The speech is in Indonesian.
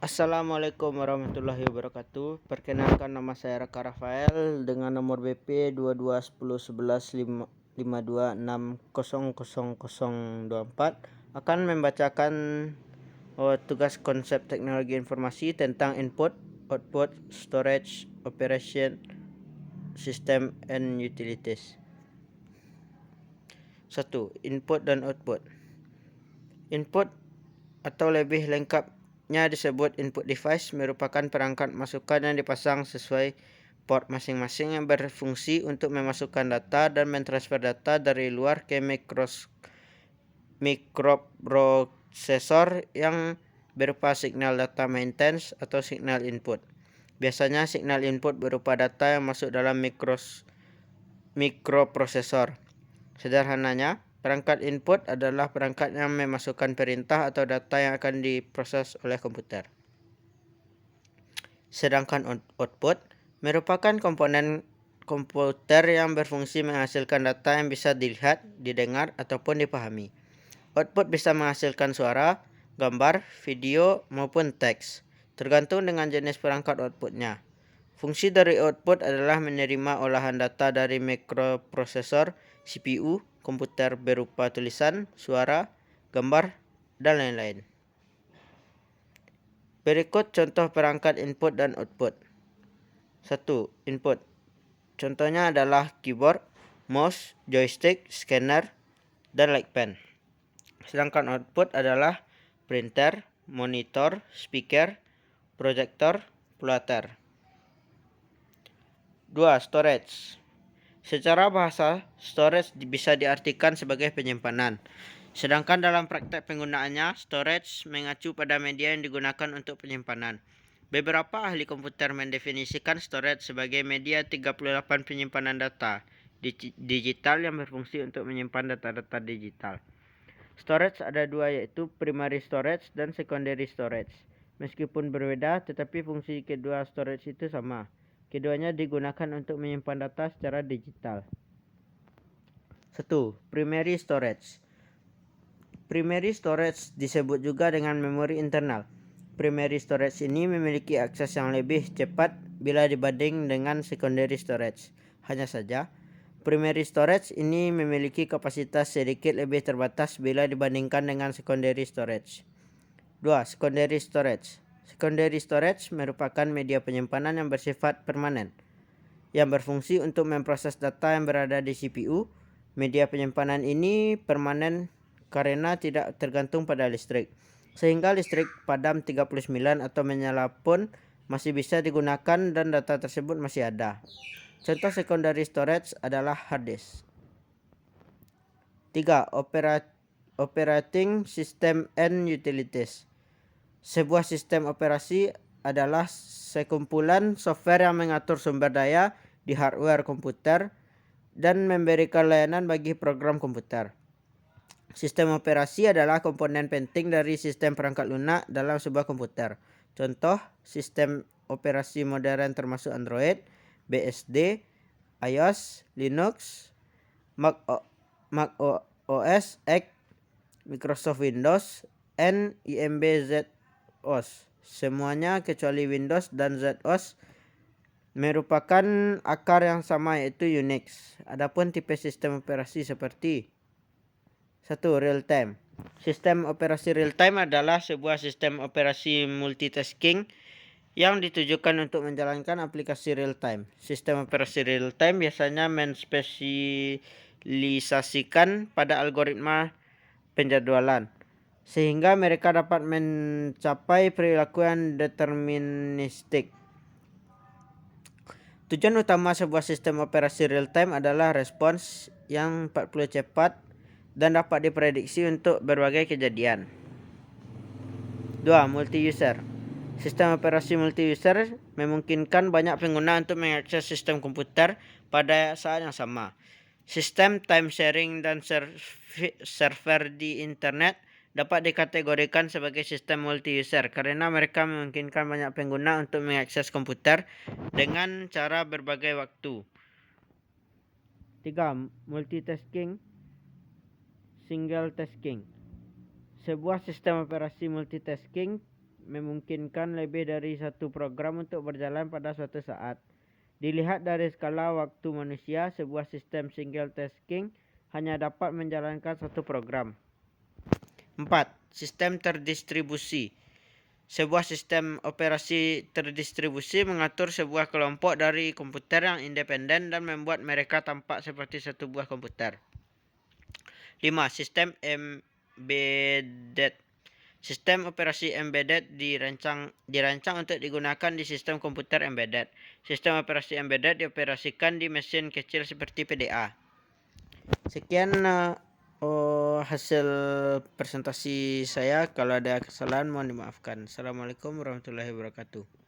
Assalamualaikum warahmatullahi wabarakatuh. Perkenalkan, nama saya Raka Rafael dengan nomor BP 22101152600024 akan membacakan tugas konsep teknologi informasi tentang input, output, storage, operation, system, and utilities. 1. Input dan output. Input atau lebih lengkapnya disebut input device merupakan perangkat masukan yang dipasang sesuai port masing-masing yang berfungsi untuk memasukkan data dan mentransfer data dari luar ke mikroprosesor yang berupa signal data maintenance atau signal input. Biasanya signal input berupa data yang masuk dalam mikroprosesor. Sederhananya, perangkat input adalah perangkat yang memasukkan perintah atau data yang akan diproses oleh komputer. Sedangkan output merupakan komponen komputer yang berfungsi menghasilkan data yang bisa dilihat, didengar, ataupun dipahami. Output bisa menghasilkan suara, gambar, video, maupun teks, tergantung dengan jenis perangkat outputnya. Fungsi dari output adalah menerima olahan data dari mikroprosesor, CPU, komputer berupa tulisan, suara, gambar, dan lain-lain. Berikut contoh perangkat input dan output. 1. Input. Contohnya adalah keyboard, mouse, joystick, scanner, dan light pen. Sedangkan output adalah printer, monitor, speaker, proyektor, plotter. 2. Storage. Secara bahasa, storage bisa diartikan sebagai penyimpanan. Sedangkan dalam praktek penggunaannya, storage mengacu pada media yang digunakan untuk penyimpanan. Beberapa ahli komputer mendefinisikan storage sebagai media 38 penyimpanan data digital yang berfungsi untuk menyimpan data-data digital. Storage ada dua, yaitu primary storage dan secondary storage. Meskipun berbeda, tetapi fungsi kedua storage itu sama. Keduanya digunakan untuk menyimpan data secara digital. 1. Primary storage. Primary storage disebut juga dengan memori internal. Primary storage ini memiliki akses yang lebih cepat bila dibanding dengan secondary storage. Hanya saja, primary storage ini memiliki kapasitas sedikit lebih terbatas bila dibandingkan dengan secondary storage. 2. Secondary storage. Secondary storage merupakan media penyimpanan yang bersifat permanen, yang berfungsi untuk memproses data yang berada di CPU. Media penyimpanan ini permanen karena tidak tergantung pada listrik, sehingga listrik padam 39 atau menyala pun masih bisa digunakan dan data tersebut masih ada. Contoh secondary storage adalah hard disk. 3. Operating system and utilities. Sebuah sistem operasi adalah sekumpulan software yang mengatur sumber daya di hardware komputer dan memberikan layanan bagi program komputer. Sistem operasi adalah komponen penting dari sistem perangkat lunak dalam sebuah komputer. Contoh sistem operasi modern termasuk Android, BSD, iOS, Linux, Mac OS X, Microsoft Windows, and IMB ZOS. Semuanya kecuali Windows dan ZOS merupakan akar yang sama, yaitu Unix. Adapun tipe sistem operasi seperti 1. Real time. Sistem operasi real time adalah sebuah sistem operasi multitasking yang ditujukan untuk menjalankan aplikasi real time. Sistem operasi real time biasanya menspesialisasikan pada algoritma penjadwalan, sehingga mereka dapat mencapai perilaku yang deterministik. Tujuan utama sebuah sistem operasi real time adalah respons yang 40 cepat dan dapat diprediksi untuk berbagai kejadian. 2. Multi-user. Sistem operasi multi-user memungkinkan banyak pengguna untuk mengakses sistem komputer pada saat yang sama. Sistem time sharing dan server di internet dapat dikategorikan sebagai sistem multi-user karena mereka memungkinkan banyak pengguna untuk mengakses komputer dengan cara berbagai waktu. 3. Multitasking, single tasking. Sebuah sistem operasi multitasking memungkinkan lebih dari satu program untuk berjalan pada suatu saat. Dilihat dari skala waktu manusia, sebuah sistem single tasking hanya dapat menjalankan satu program. 4. Sistem terdistribusi. Sebuah sistem operasi terdistribusi mengatur sebuah kelompok dari komputer yang independen dan membuat mereka tampak seperti satu buah komputer. 5. Sistem embedded. Sistem operasi embedded dirancang untuk digunakan di sistem komputer embedded. Sistem operasi embedded dioperasikan di mesin kecil seperti PDA. Sekian hasil presentasi saya. Kalau ada kesalahan mohon dimaafkan. Assalamualaikum warahmatullahi wabarakatuh.